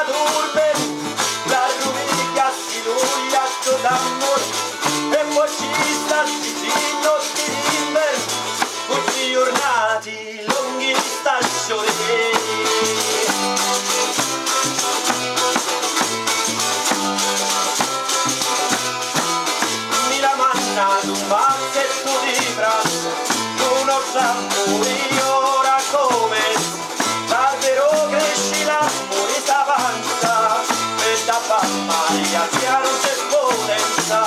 turbe, la rubrica si lui atto d'amore, e poi ci sta di notti d'inverno, tutti giornati lunghi di stagione. Un mazzetto di frasse, uno zammo ora come l'albero cresci l'amore s'avanza e da Maria che non c'è potenza.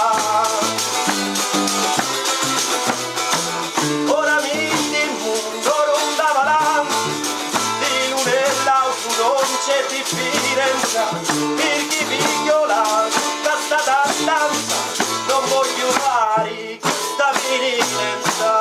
Ora mi il mondo non dava l'ansia di lunella non c'è differenza per chi figliola da stata stanza non voglio fare questa violenza.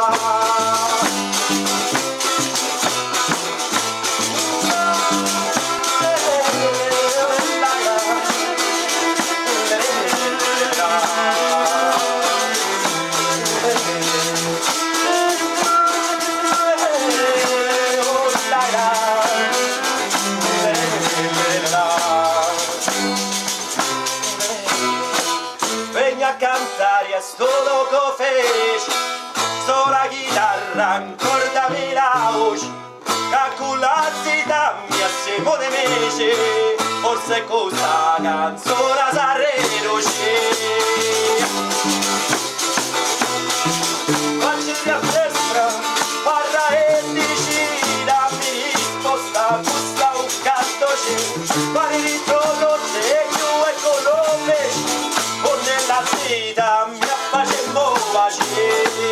A cantare a sto loco fece, sola chitarra ancora la voce, calcolazzi dammi a Simone Mece, forse questa canzone saremo facci a destra, parla e decida, mi risposta, busta un canto c'è, pari ritorno segno e colore, nella vita mi facemmo piacere.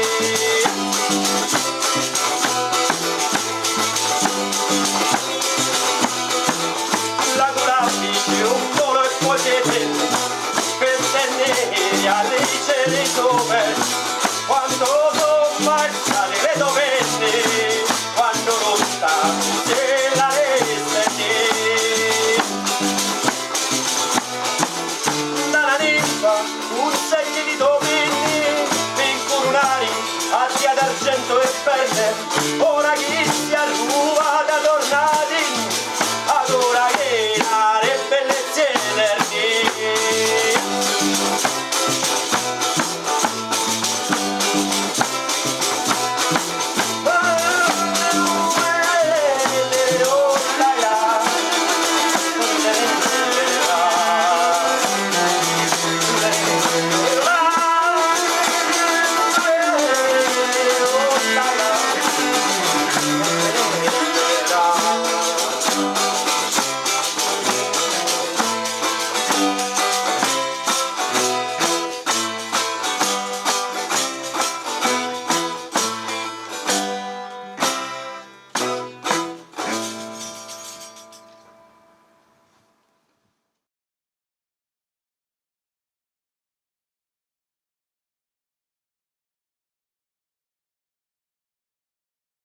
La grafica un volo e poi che prende per tenere alle cere sopra quando